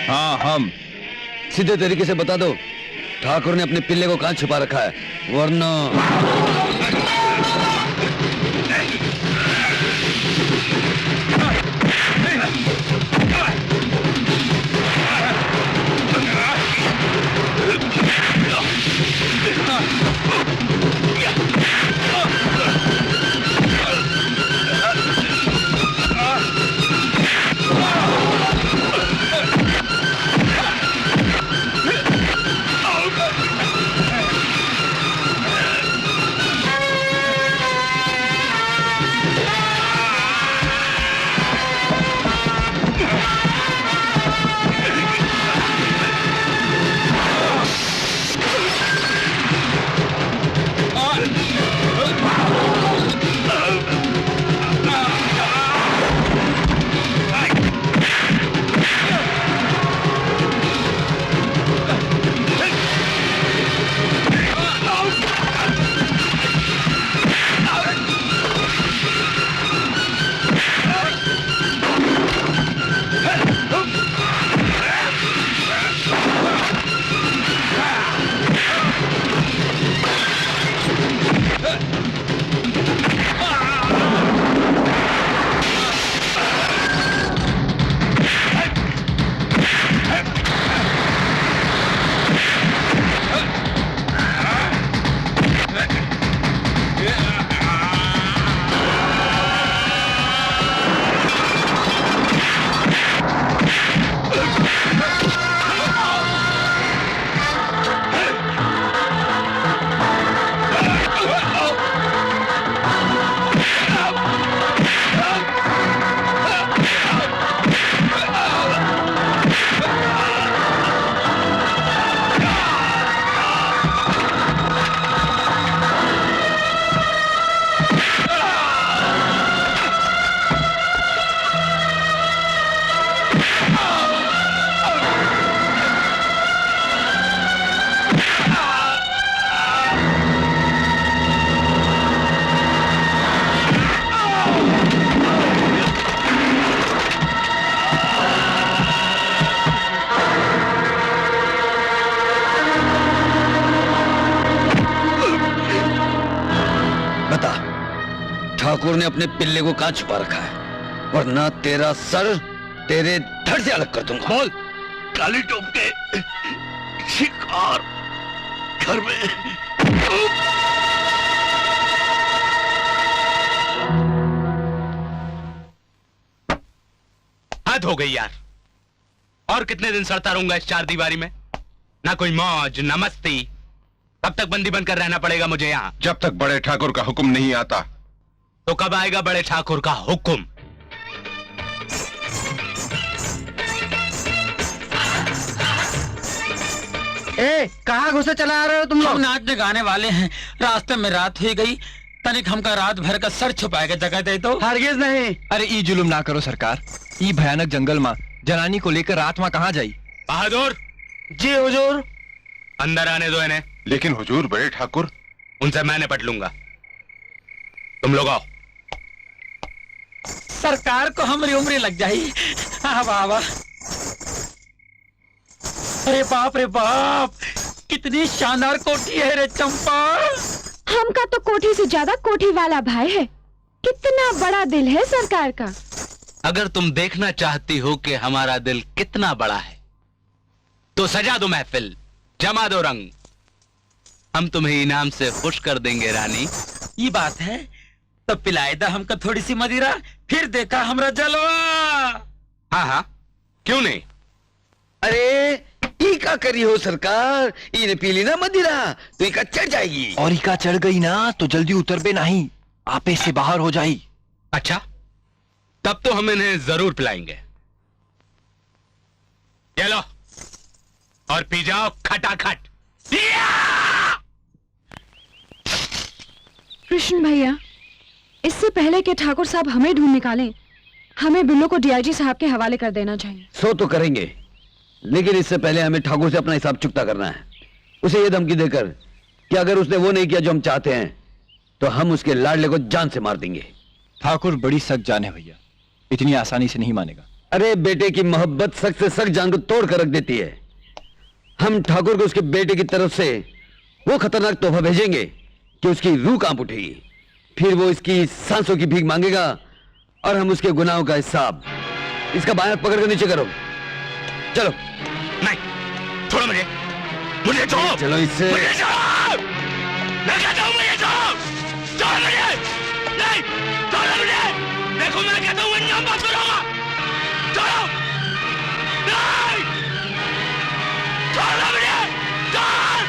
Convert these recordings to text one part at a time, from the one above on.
हाँ हम। सीधे तरीके से बता दो ठाकुर ने अपने पिल्ले को कहां छुपा रखा है, वरना ठाकुर ने अपने पिल्ले को कहां छुपा रखा है, वरना तेरा सर तेरे धड़ से अलग कर दूंगा। बोल। काली टोप के शिकार घर में। हद हो गई यार, और कितने दिन सड़ता रहूंगा इस चार दीवारी में? ना कोई मौज ना मस्ती। कब तक बंदी बनकर रहना पड़ेगा मुझे यहाँ? जब तक बड़े ठाकुर का हुक्म नहीं आता। तो कब आएगा बड़े ठाकुर का हुक्म? कहाँ घुसे चला आ रहे हो तुम लोग? हम नाचने गाने वाले हैं, रास्ते में रात हुई गई, तनिक हमका रात भर का सर छुपाएगा जगह दे तो। हरगिज नहीं। अरे ई जुलुम ना करो सरकार, ई भयानक जंगल में जनानी को लेकर रात में कहाँ जाई? बहादुर। जी हुजूर। अंदर आने दो इन्हें। लेकिन हुजूर बड़े ठाकुर। उनसे मैं निपट लूंगा, तुम लोग आओ। सरकार को हमारी उम्र लग जाई। हाँ बाबा। अरे बाप रे बाप, कितनी शानदार कोठी है रे चंपा। हमका तो कोठी से ज्यादा कोठी वाला भाई है। कितना बड़ा दिल है सरकार का। अगर तुम देखना चाहती हो कि हमारा दिल कितना बड़ा है तो सजा दो महफिल, जमा दो रंग, हम तुम्हें इनाम से खुश कर देंगे रानी। ये बात है तो पिलाए दा हमका थोड़ी सी मदिरा, फिर देखा हमरा जलवा। हाँ हाँ क्यों नहीं। अरे ई का करी हो सरकार, इने पीली ना मदिरा तो इका चढ़ जाएगी। और इका चढ़ गई ना तो जल्दी उतरबे नहीं, आपे से बाहर हो जाई। अच्छा तब तो हम इन्हें जरूर पिलाएंगे। ये लो और पी जाओ खटाखट। कृष्ण भैया, इससे पहले कि ठाकुर साहब हमें ढूंढ निकालें, हमें बिल्लो को डीआईजी साहब के हवाले कर देना चाहिए। सो तो करेंगे, लेकिन इससे पहले हमें ठाकुर से अपना हिसाब चुकता करना है। उसे ये धमकी देकर कि अगर उसने वो नहीं किया जो हम चाहते हैं तो हम उसके लाडले को जान से मार देंगे। ठाकुर बड़ी सख्त जान है भैया, इतनी आसानी से नहीं मानेगा। अरे बेटे की मोहब्बत सख्त से सख्त जान को तोड़ कर रख देती है। हम ठाकुर को उसके बेटे की तरफ से वो खतरनाक तोहफा भेजेंगे कि उसकी रूह कांप उठेगी। फिर वो इसकी सांसों की भीख मांगेगा और हम उसके गुनाहों का हिसाब। इसका बायां हाथ पकड़ कर नीचे करो। चलो। नहीं, छोड़ो मुझे छोड़ो। चलो इससे। मुझे छोड़ो। मैं कहता हूँ मुझे छोड़ो। छोड़ो मुझे। नहीं, छोड़ो मुझे। देखो मैं कहता हूँ इंजाम मत करूँगा। छोड़ो। नहीं। छोड़ो मुझे। छोड़।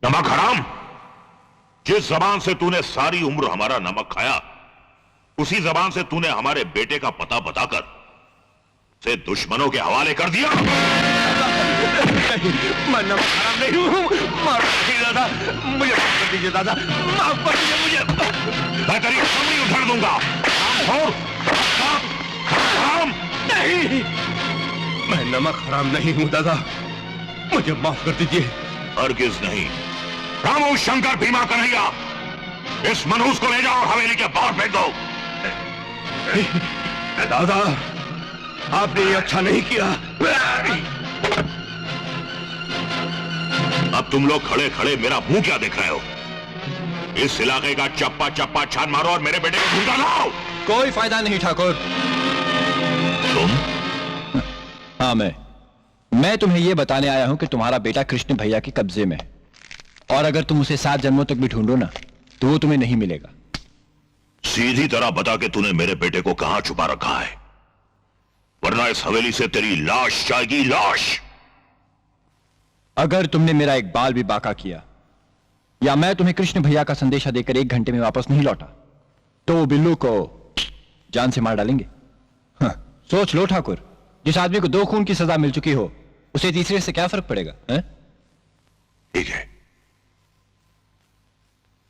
नमक हराम, जिस जबान से तूने सारी उम्र हमारा नमक खाया, उसी जबान से तूने हमारे बेटे का पता बताकर से दुश्मनों के हवाले कर दिया। मैं नमक हराम नहीं हूँ। माफ कीजिए दादा, मुझे माफ कर दीजिए दादा, माफ कर दीजिए मुझे। मैं तेरी कमरी उठा दूंगा। हराम नहीं, मैं नमक हराम नहीं हूँ दादा, मुझे माफ कर दीजिए। हरगिज नहीं। रामू, शंकर, भीमा, कन्हैया, इस मनहूस को ले जाओ और हवेली के बाहर फेंक दो। दादा, आपने ये अच्छा नहीं किया। अब तुम लोग खड़े खड़े मेरा मुंह क्या देख रहे हो? इस इलाके का चप्पा चप्पा छान मारो और मेरे बेटे को ढूंढा लाओ। कोई फायदा नहीं ठाकुर। तुम? हाँ, मैं तुम्हें यह बताने आया हूं कि तुम्हारा बेटा कृष्ण भैया के कब्जे में है, और अगर तुम उसे 7 जन्मों तक भी ढूंढो ना तो वो तुम्हें नहीं मिलेगा। सीधी तरह बता के तूने मेरे बेटे को कहां छुपा रखा है, वरना इस हवेली से तेरी लाश जाएगी, लाश। अगर तुमने मेरा एक बाल भी बाका किया या मैं तुम्हें कृष्ण भैया का संदेशा देकर 1 घंटे में वापस नहीं लौटा तो वो बिल्लू को जान से मार डालेंगे। हाँ, सोच लो ठाकुर, जिस आदमी को 2 खून की सजा मिल चुकी हो उसे तीसरे से क्या फर्क पड़ेगा? ठीक है,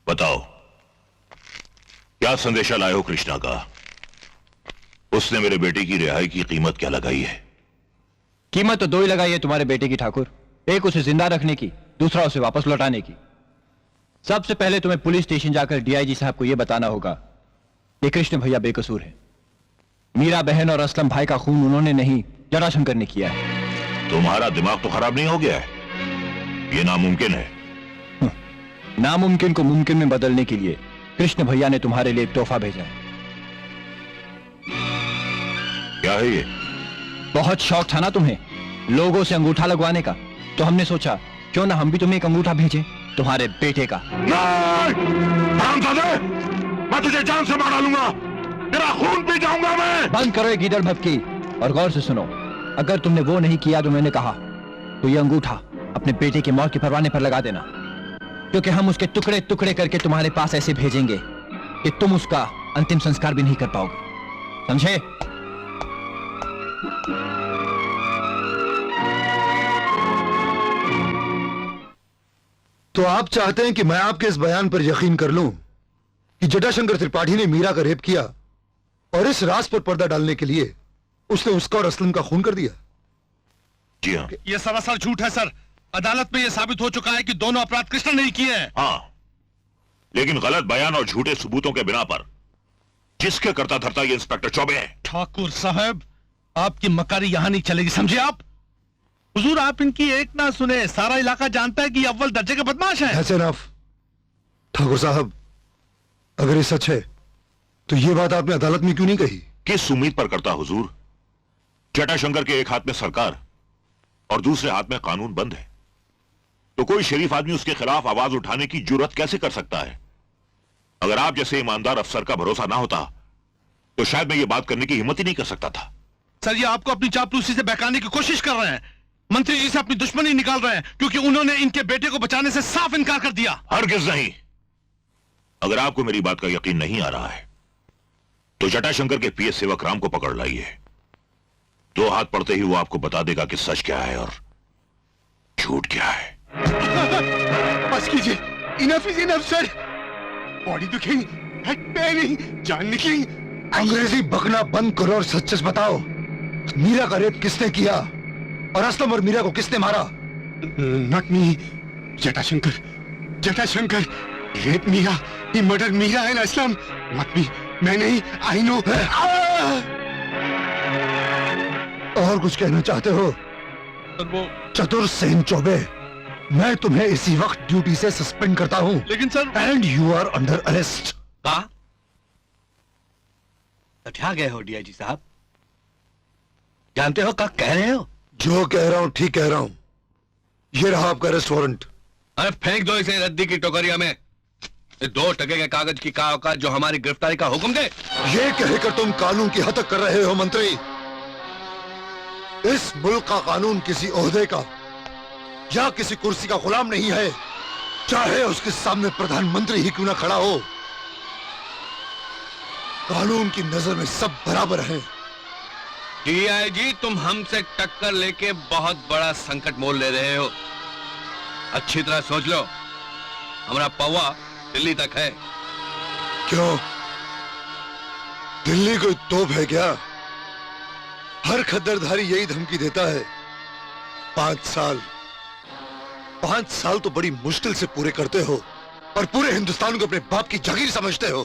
बताओ क्या संदेशा लाए हो कृष्णा का? उसने मेरे बेटे की रिहाई की कीमत क्या लगाई है? कीमत तो 2 ही लगाई है तुम्हारे बेटे की ठाकुर, एक उसे जिंदा रखने की, दूसरा उसे वापस लौटाने की। सबसे पहले तुम्हें पुलिस स्टेशन जाकर डीआईजी साहब को यह बताना होगा कि कृष्ण भैया बेकसूर है। मीरा बहन और असलम भाई का खून उन्होंने नहीं, जटाशंकर ने किया है। तुम्हारा दिमाग तो खराब नहीं हो गया है? यह नामुमकिन है। नामुमकिन को मुमकिन में बदलने के लिए कृष्ण भैया ने तुम्हारे लिए एक तोहफा भेजा है। क्या है ये? बहुत शौक था ना तुम्हें लोगों से अंगूठा लगवाने का, तो हमने सोचा क्यों ना हम भी तुम्हें एक अंगूठा भेजें तुम्हारे बेटे का। हरामजादे, मैं तुझे जान से मार डालूंगा, तेरा खून पी जाऊंगा मैं। बंद करो ये गीदड़ भभकी और गौर से सुनो। अगर तुमने वो नहीं किया जो मैंने कहा तो ये अंगूठा अपने बेटे की मौत के परवाने पर लगा देना, क्योंकि हम उसके टुकड़े टुकड़े करके तुम्हारे पास ऐसे भेजेंगे कि तुम उसका अंतिम संस्कार भी नहीं कर पाओगे, समझे? तो आप चाहते हैं कि मैं आपके इस बयान पर यकीन कर लूं कि जटाशंकर त्रिपाठी ने मीरा का रेप किया और इस राज पर पर्दा डालने के लिए उसने उसका और असलम का खून कर दिया? जी हाँ। ये सरासर झूठ है सर। अदालत में यह साबित हो चुका है कि दोनों अपराध कृष्ण ने किए हैं। हाँ, लेकिन गलत बयान और झूठे सबूतों के बिना पर जिसके करता धरता ये इंस्पेक्टर चौबे है। ठाकुर साहब, आपकी मकारी यहां नहीं चलेगी, समझे आप? हुजूर, आप इनकी एक ना सुने, सारा इलाका जानता है कि ये अव्वल दर्जे के बदमाश हैं। ऐसे नफ ठाकुर साहब, अगर ये सच है तो ये बात आपने अदालत में क्यों नहीं कही? किस उम्मीद पर करता हुजूर? जटाशंकर के एक हाथ में सरकार और दूसरे हाथ में कानून बंद है, तो कोई शरीफ आदमी उसके खिलाफ आवाज उठाने की जुर्रत कैसे कर सकता है? अगर आप जैसे ईमानदार अफसर का भरोसा ना होता तो शायद मैं ये बात करने की हिम्मत ही नहीं कर सकता था। सर, ये आपको अपनी चापलूसी से बहकाने की कोशिश कर रहे हैं। मंत्री जी से अपनी दुश्मनी निकाल रहे हैं क्योंकि उन्होंने इनके बेटे को बचाने से साफ इनकार कर दिया। हरगिज़ नहीं। अगर आपको मेरी बात का यकीन नहीं आ रहा है तो जटाशंकर के पीएस सेवक राम को पकड़ लाइए। 2 हाथ पड़ते ही वो आपको बता देगा कि सच क्या है और झूठ क्या है। बस कीजिए, enough is enough sir. Body दुखेगी, हेड पेन नहीं, जान निकलेगी। अंग्रेजी बकना बंद करो और सच सच बताओ, मीरा का रेप किसने किया और असलम और मीरा को किसने मारा? Not me. Jatashankar rape Meera, he murdered Meera and Aslam. Not me, मैं नहीं, आई नो। और कुछ कहना चाहते हो? चतुर सेन चौबे, मैं तुम्हें इसी वक्त ड्यूटी से सस्पेंड करता हूं। लेकिन sir, and you are under arrest. क्या गए हो डीआईजी साहब? जानते हो क्या कह रहे हो? जो कह रहा हूं ठीक कह रहा हूं। ये रहा आपका अरेस्ट वारंट। अरे फेंक दो इसे रद्दी की टोकरिया में। ये 2 टके के कागज की का औकात जो हमारी गिरफ्तारी का हुक्म दे। ये कहकर तुम कानून की हतक कर रहे हो मंत्री। इस मुल्क का कानून किसी ओहदे का या किसी कुर्सी का गुलाम नहीं है, चाहे उसके सामने प्रधानमंत्री ही क्यों ना खड़ा हो। कानून की नजर में सब बराबर हैं। डीआईजी, तुम हमसे टक्कर लेके बहुत बड़ा संकट मोल ले रहे हो। अच्छी तरह सोच लो, हमारा पौवा दिल्ली तक है। क्यों, दिल्ली कोई तोप है क्या? हर खद्दरधारी यही धमकी देता है। 5 साल तो बड़ी मुश्किल से पूरे करते हो और पूरे हिंदुस्तान को अपने बाप की जागीर समझते हो।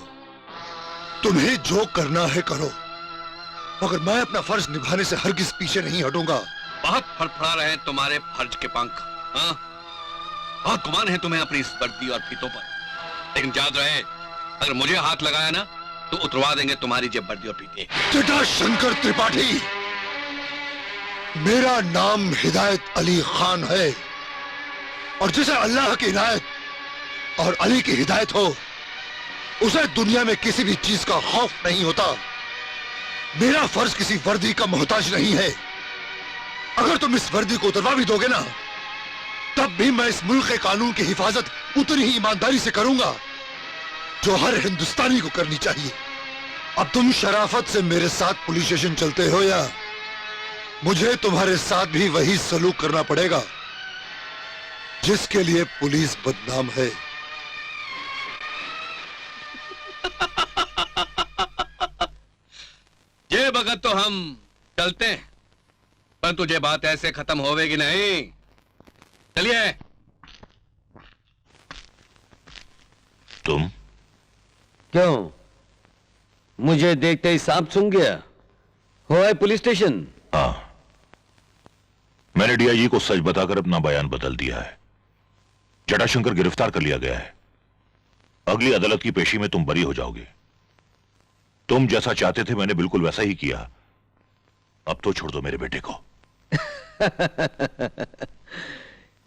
तुम्हें जो करना है करो, मगर मैं अपना फर्ज निभाने से हरगिज पीछे नहीं हटूंगा। बहुत फड़फड़ा रहे हैं तुम्हारे फर्ज के पंख। हाँ? बहुत गुमान है तुम्हें अपनी इस वर्दी और फीतों पर, लेकिन याद रहे, अगर मुझे हाथ लगाया ना तो उतरवा देंगे तुम्हारी जेब वर्दी और फीते। जटाशंकर त्रिपाठी, मेरा नाम हिदायत अली खान है, और जिसे अल्लाह की हिदायत और अली की हिदायत हो, उसे दुनिया में किसी भी चीज का खौफ नहीं होता। मेरा फर्ज किसी वर्दी का मोहताज नहीं है। अगर तुम इस वर्दी को उतरवा भी दोगे ना, तब भी मैं इस मुल्क के कानून की हिफाजत उतनी ही ईमानदारी से करूंगा जो हर हिंदुस्तानी को करनी चाहिए। अब तुम शराफत से मेरे साथ पुलिस स्टेशन चलते हो या मुझे तुम्हारे साथ भी वही सलूक करना पड़ेगा जिसके लिए पुलिस बदनाम है? ये बगत तो हम चलते हैं, पर तुझे बात ऐसे खत्म होवेगी नहीं। चलिए। तुम क्यों, मुझे देखते ही सांप सूंघ गया? हो आए पुलिस स्टेशन? हाँ, मैंने डीआईजी को सच बताकर अपना बयान बदल दिया है। जटाशंकर गिरफ्तार कर लिया गया है। अगली अदालत की पेशी में तुम बरी हो जाओगे। तुम जैसा चाहते थे मैंने बिल्कुल वैसा ही किया। अब तो छोड़ दो मेरे बेटे को।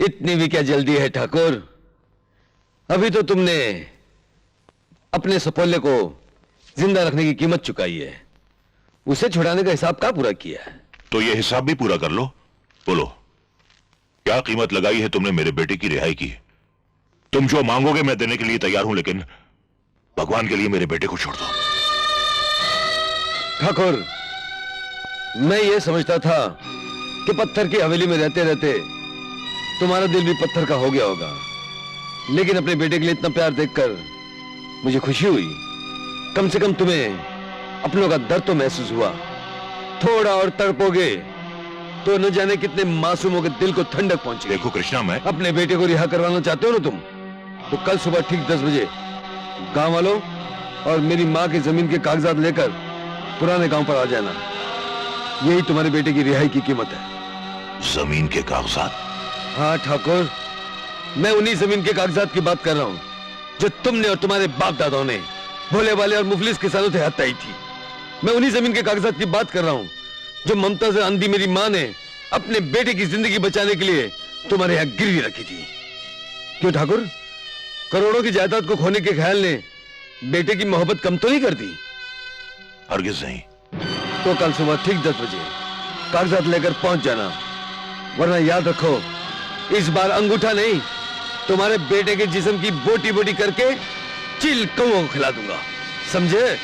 इतनी भी क्या जल्दी है ठाकुर? अभी तो तुमने अपने सपोले को जिंदा रखने की कीमत चुकाई है, उसे छुड़ाने का हिसाब कहां पूरा किया है? तो ये हिसाब भी पूरा कर लो। बोलो, क्या कीमत लगाई है तुमने मेरे बेटे की रिहाई की? तुम जो मांगोगे मैं देने के लिए तैयार हूं, लेकिन भगवान के लिए मेरे बेटे को छोड़ दो। ठाकुर, मैं ये समझता था कि पत्थर की हवेली में रहते रहते तुम्हारा दिल भी पत्थर का हो गया होगा, लेकिन अपने बेटे के लिए इतना प्यार देखकर मुझे खुशी हुई। कम से कम तुम्हें अपनों का दर्द तो महसूस हुआ। थोड़ा और तड़पोगे तो न जाने कितने मासूमों के दिल को ठंडक पहुंचेगी। देखो कृष्णा, मैं अपने बेटे को रिहा करवाना चाहते हो ना तुम, तो कल सुबह ठीक 10 बजे गांव वालों और मेरी मां की जमीन के कागजात लेकर पुराने गांव पर आ जाना। यही तुम्हारे बेटे की रिहाई की कीमत है। जमीन के कागजात? हाँ ठाकुर, मैं उन्हीं जमीन के कागजात की बात कर रहा हूं जो तुमने और तुम्हारे बाप दादाओं ने भोले वाले और मुफलिस किसानों से हत्याई थी। मैं उन्हीं जमीन के कागजात की बात कर रहा हूं जो ममता से अंधी मेरी मां ने अपने बेटे की जिंदगी बचाने के लिए तुम्हारे यहां गिरवी रखी थी। क्यों ठाकुर, करोड़ों की जायदाद को खोने के ख्याल ने बेटे की मोहब्बत कम तो नहीं कर दी? हरगिज नहीं। तो कल सुबह ठीक 10 बजे कागजात लेकर पहुंच जाना, वरना याद रखो इस बार अंगूठा नहीं, तुम्हारे बेटे के जिस्म की बोटी बोटी करके चिल कौओं को खिला दूंगा, समझे?